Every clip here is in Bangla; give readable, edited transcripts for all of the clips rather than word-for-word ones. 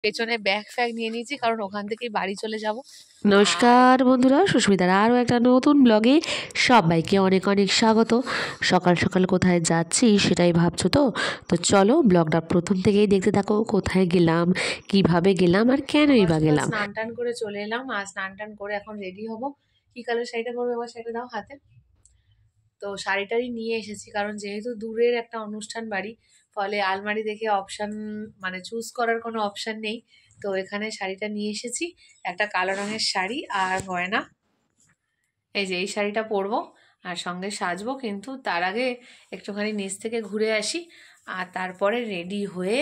পেছনে ব্যাগ ফ্যাগ নিয়ে নিয়েছি, কারণ ওখান থেকেই বাড়ি চলে যাব। নমস্কার বন্ধুরা, সুস্মিতার আরও একটা নতুন ব্লগে সবাইকে অনেক অনেক স্বাগত। সকাল সকাল কোথায় যাচ্ছি সেটাই ভাবছো তো? তো চলো ব্লগটা প্রথম থেকেই দেখতে থাকো। কোথায় গেলাম, কিভাবে গেলাম, আর কেনই বা গেলাম। স্নান টান করে চলে এলাম, আর স্নান টান করে এখন রেডি হব। কি কালার শাড়িটা পরবো এবার সেটা দাও হাতে। তো শাড়িটারই নিয়ে এসেছি, কারণ যেহেতু দূরের একটা অনুষ্ঠান বাড়ি, ফলে আলমারি দেখে অপশান মানে চুজ করার কোনো অপশান নেই। তো এখানে শাড়িটা নিয়ে এসেছি, একটা কালো রঙের শাড়ি আর গয়না। এই যে এই শাড়িটা পরবো আর সঙ্গে সাজবো, কিন্তু তার আগে একটুখানি নিচ থেকে ঘুরে আসি, আর তারপরে রেডি হয়ে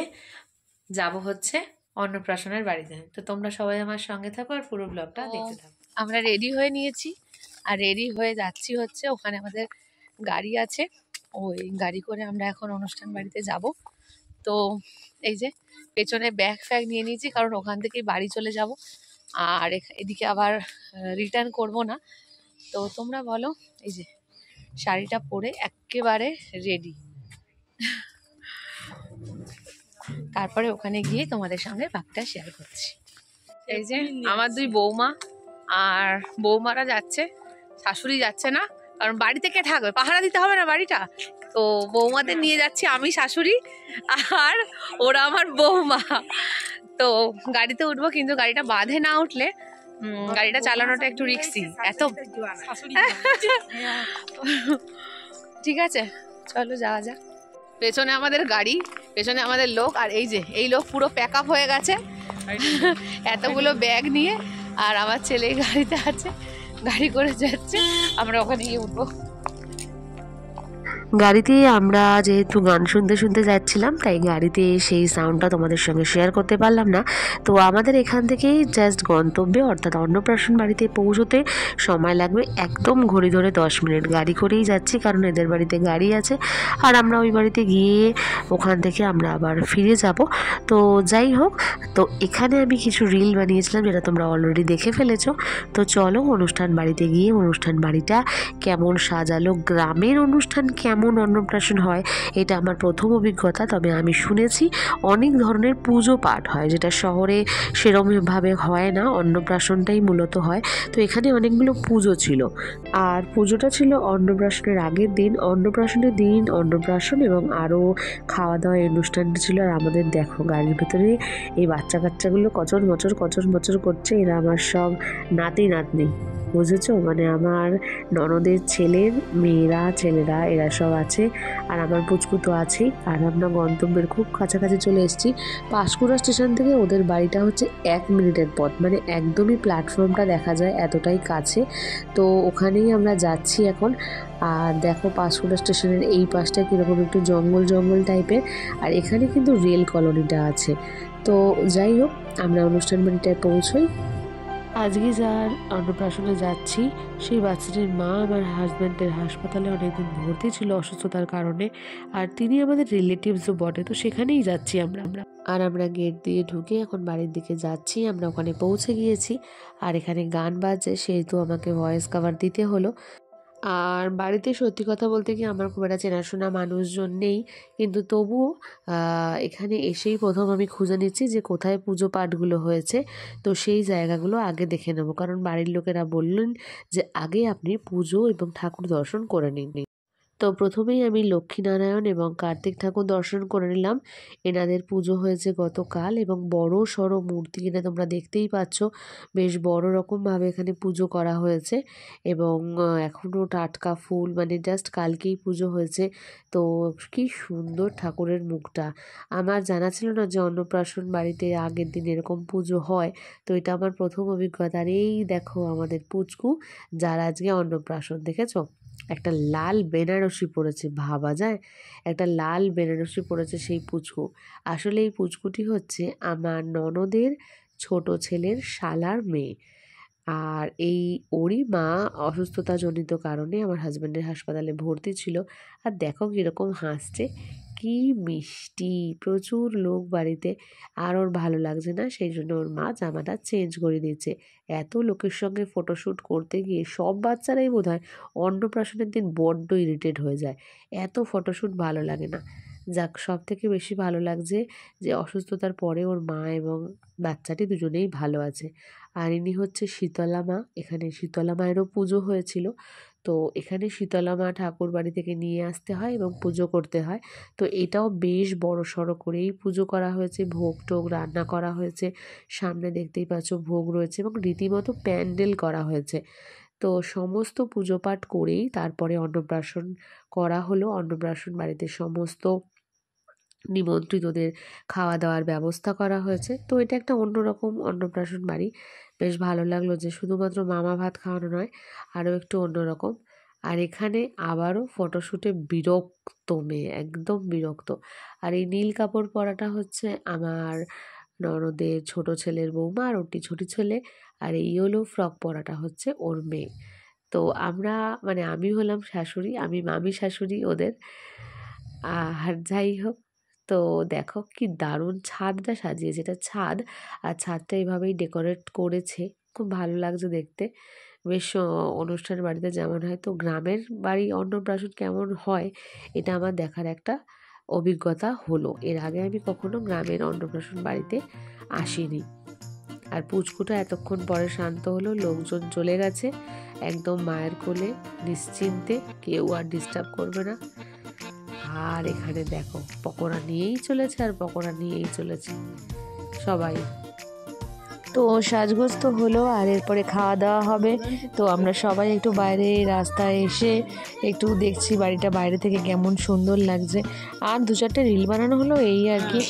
যাব হচ্ছে অন্নপ্রাশনের বাড়িতে। তো তোমরা সবাই আমার সঙ্গে থাকো আর পুরো ব্লগটা দেখতে থাকো। আমরা রেডি হয়ে নিয়েছি আর রেডি হয়ে যাচ্ছি হচ্ছে, ওখানে আমাদের গাড়ি আছে, ওই গাড়ি করে আমরা এখন অনুষ্ঠান বাড়িতে যাব। তো এই যে পেছনে ব্যাগ ফ্যাগ নিয়ে নিয়েছি, কারণ ওখান থেকেই বাড়ি চলে যাব, আর এদিকে আবার রিটার্ন করব না। তো তোমরা বলো, এই যে শাড়িটা পরে একেবারে রেডি, তারপরে ওখানে গিয়ে তোমাদের সঙ্গে বাকিটা শেয়ার করছি। এই যে আমার দুই বৌমা, আর বৌমারা যাচ্ছে, শাশুড়ি যাচ্ছে না, কারণ বাড়ি থেকে থাকবে, পাহারা দিতে হবে না বাড়িটা। তো বৌমাদের নিয়ে যাচ্ছি আমি, শাশুড়ি আর ওরা আমার বৌমা। তো গাড়িতে উঠবো, কিন্তু গাড়িটা বাঁধে না উঠলে গাড়িটা চালানোটা একটু রিস্কি। এত ঠিক আছে, চলো যাওয়া যাক। পেছনে আমাদের গাড়ি, পেছনে আমাদের লোক, আর এই যে এই লোক পুরো প্যাক আপ হয়ে গেছে এতগুলো ব্যাগ নিয়ে। আর আমার ছেলে গাড়িতে আছে, গাড়ি করে যাচ্ছে, আমরা ওখানে গিয়ে উঠবো। গাড়িতে আমরা যেহেতু গান শুনতে শুনতে যাচ্ছিলাম, তাই গাড়িতে সেই সাউন্ডটা তোমাদের সঙ্গে শেয়ার করতে পারলাম না। তো আমাদের এখান থেকেই জাস্ট গন্তব্যে অর্থাৎ অন্নপ্রাশন বাড়িতে পৌঁছতে সময় লাগবে একদম ঘড়ি ধরে 10 মিনিট। গাড়ি করেই যাচ্ছি, কারণ এদের বাড়িতে গাড়ি আছে, আর আমরা ওই বাড়িতে গিয়ে ওখান থেকে আমরা আবার ফিরে যাব। তো যাই হোক, তো এখানে আমি কিছু রিল বানিয়েছিলাম, যেটা তোমরা অলরেডি দেখে ফেলেছো। তো চলো অনুষ্ঠান বাড়িতে গিয়ে অনুষ্ঠান বাড়িটা কেমন সাজালো, গ্রামের অনুষ্ঠান কেমন অন্নপ্রাশন হয়, এটা আমার প্রথম অভিজ্ঞতা। তবে আমি শুনেছি অনেক ধরনের পুজো পাঠ হয়, যেটা শহরে সেরকমভাবে হয় না, অন্নপ্রাশনটাই মূলত হয়। তো এখানে অনেকগুলো পুজো ছিল, আর পুজোটা ছিল অন্নপ্রাশনের আগের দিন, অন্নপ্রাশনের দিন অন্নপ্রাশন, এবং আরও খাওয়া দাওয়া অনুষ্ঠানটা ছিল। আর আমাদের দেখো গাড়ির ভেতরে এই বাচ্চা কাচ্চাগুলো কচর মচর করছে, এরা আমার সব নাতি নাতনি, বুঝেছো? মানে আমার ননদের ছেলের মেয়েরা, ছেলেরা, এরা সব আছে, আর আমার পুচকু তো আছেই। আর আমরা গন্তব্যের খুব কাছাকাছি চলে এসেছি। পাঁশকুড়া স্টেশন থেকে ওদের বাড়িটা হচ্ছে 1 মিনিটের পথ, মানে একদমই প্ল্যাটফর্মটা দেখা যায়, এতটাই কাছে। তো ওখানেই আমরা যাচ্ছি এখন। আর দেখো পাঁশকুড়া স্টেশনের এই পাশটা কীরকম একটু জঙ্গল জঙ্গল টাইপের, আর এখানে কিন্তু রেল কলোনিটা আছে। তো যাই হোক, আমরা অনুষ্ঠান বাড়িটায় পৌঁছই। আজকে যার অন্নপ্রাশনে যাচ্ছি, সেই বাচ্চাটির মা আমার হাজব্যান্ডের হাসপাতালে অনেকদিন ভর্তি ছিল অসুস্থতার কারণে, আর তিনি আমাদের রিলেটিভসও বটে। তো সেখানেই যাচ্ছি আমরা। আর আমরা গেট দিয়ে ঢুকে এখন বাড়ির দিকে যাচ্ছি। আমরা ওখানে পৌঁছে গিয়েছি, আর এখানে গান বাজছে, সেহেতু আমাকে ভয়েস কভার দিতে হলো। আর বাড়িতে সত্যি কথা বলতে কি আমার খুব একটা চেনাশোনা মানুষজন নেই, কিন্তু তবুও এখানে এসেই প্রথম আমি খুঁজে নিচ্ছি যে কোথায় পুজো পাঠগুলো হয়েছে। তো সেই জায়গাগুলো আগে দেখে নেব, কারণ বাড়ির লোকেরা বললেন যে আগে আপনি পুজো এবং ঠাকুর দর্শন করে নিন। তো প্রথমেই আমি লক্ষ্মীনারায়ণ এবং কার্তিক ঠাকুর দর্শন করে নিলাম। এনাদের পুজো হয়েছে গতকাল, এবং বড় সড়ো মূর্তি এনে তোমরা দেখতেই পাচ্ছ, বেশ বড় রকমভাবে এখানে পুজো করা হয়েছে, এবং এখনও টাটকা ফুল, মানে জাস্ট কালকেই পুজো হয়েছে। তো কি সুন্দর ঠাকুরের মুখটা! আমার জানা ছিল না যে অন্নপ্রাশন বাড়িতে আগের দিন এরকম পুজো হয়। তো এটা আমার প্রথম অভিজ্ঞতা। আর এই দেখো আমাদের পুচকু, যার আজকে অন্নপ্রাশন, দেখেছো? একটা লাল বেনারসি পরেছে, ভাবা যায়? একটা লাল বেনারসি পরেছে সেই পুচকু। আসলে এই পুচকুটি হচ্ছে আমার ননদের ছোট ছেলের শালার মেয়ে। আর এই ওরই মা অসুস্থতাজনিত কারণে আমার হাজব্যান্ডের হাসপাতালে ভর্তি ছিল। আর দেখো কীরকম হাসছে, কি মিষ্টি! প্রচুর লোক বাড়িতে, আর ওর ভালো লাগছে না, সেই জন্য ওর মা জামাটা চেঞ্জ করে দিচ্ছে। এত লোকের সঙ্গে ফটোশ্যুট করতে গিয়ে সব বাচ্চারাই বোধহয় অন্নপ্রাশনের দিন বড্ড ইরিটেট হয়ে যায়, এত ফটোশ্যুট ভালো লাগে না। যাক, সব থেকে বেশি ভালো লাগছে যে অসুস্থতার পরে ওর মা এবং বাচ্চাটি দুজনেই ভালো আছে। আর ইনি হচ্ছে শীতলা মা। এখানে শীতলা মায়েরও পুজো হয়েছিল। তো এখানে শীতলা মা ঠাকুর বাড়ি থেকে নিয়ে আসতে হয় এবং পুজো করতে হয়। তো এটাও বেশ বড়সড় করেই পুজো করা হয়েছে, ভোগ টোগ রান্না করা হয়েছে, সামনে দেখতেই পাচ্ছ ভোগ রয়েছে এবং রীতিমতো প্যান্ডেল করা হয়েছে। তো সমস্ত পুজো পাঠ করেই তারপরে অন্নপ্রাশন করা হলো। অন্নপ্রাশন বাড়িতে সমস্ত নিমন্ত্রিতদের খাওয়া দাওয়ার ব্যবস্থা করা হয়েছে। তো এটা একটা অন্যরকম অন্নপ্রাশন বাড়ি। বেশ ভালো লাগলো যে শুধুমাত্র মামা ভাত খাওয়ানো নয়, আরও একটু অন্যরকম। আর এখানে আবারও ফটোশ্যুটে বিরক্ত মেয়ে, একদম বিরক্ত। আর এই নীল কাপড় পরাটা হচ্ছে আমার ননদের ছোট ছেলের বৌমা আর ওটি ছোট ছেলে। আর এই ইয়েলো ফ্রক পরাটা হচ্ছে ওর মেয়ে। তো আমরা মানে আমি হলাম শাশুড়ি, আমি মামি শাশুড়ি ওদের। আর যাই হোক, তো দেখো কি দারুণ ছাদটা সাজিয়েছে। এটা ছাদ, আর ছাদটা এভাবেই ডেকোরেট করেছে, খুব ভালো লাগছে দেখতে। বেশ অনুষ্ঠান বাড়িতে যেমন হয়, তো গ্রামের বাড়ি অন্নপ্রাশন কেমন হয় এটা আমার দেখার একটা অভিজ্ঞতা হলো। এর আগে আমি কখনো গ্রামের অন্নপ্রাশন বাড়িতে আসিনি। আর পুচকুটা এতক্ষণ পরে শান্ত হলো, লোকজন চলে গেছে, একদম মায়ের কোলে নিশ্চিন্তে, কেউ আর ডিস্টার্ব করবে না। আর এখানে দেখো পকোড়া নিয়েই চলেছে আর পকোড়া নিয়েই চলেছে সবাই। তো সাজগোজ তো হলো, আর এরপরে খাওয়া দাওয়া হবে। তো আমরা সবাই একটু বাইরে রাস্তায় এসে একটু দেখছি বাড়িটা বাইরে থেকে কেমন সুন্দর লাগছে, আর 2-4টে রিল বানানো হলো, এই আর কি।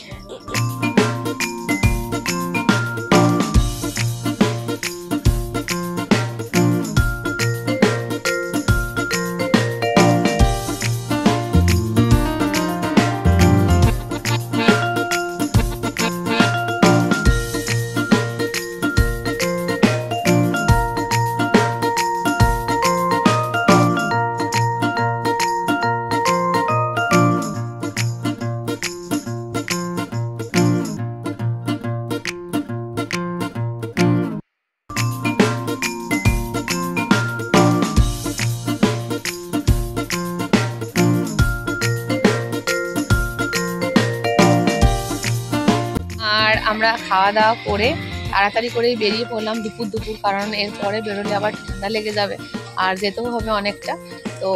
আর আমরা খাওয়া দাওয়া করে তাড়াতাড়ি করেই বেরিয়ে পড়লাম দুপুর, কারণ এরপরে বেরোলে আবার ঠান্ডা লেগে যাবে আর যেতেও হবে অনেকটা। তো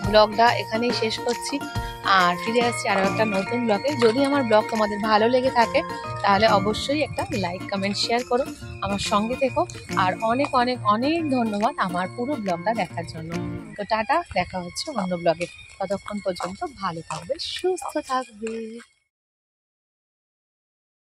ব্লগটা এখানেই শেষ করছি, আর ফিরে আসছি আরও একটা নতুন ব্লগে। যদি আমার ব্লগ তোমাদের ভালো লেগে থাকে তাহলে অবশ্যই একটা লাইক, কমেন্ট, শেয়ার করো, আমার সঙ্গে থেকো। আর অনেক অনেক অনেক ধন্যবাদ আমার পুরো ব্লগটা দেখার জন্য। তো টাটা, দেখা হচ্ছে অন্য ব্লগে। ততক্ষণ পর্যন্ত ভালো থাকবে, সুস্থ থাকবে।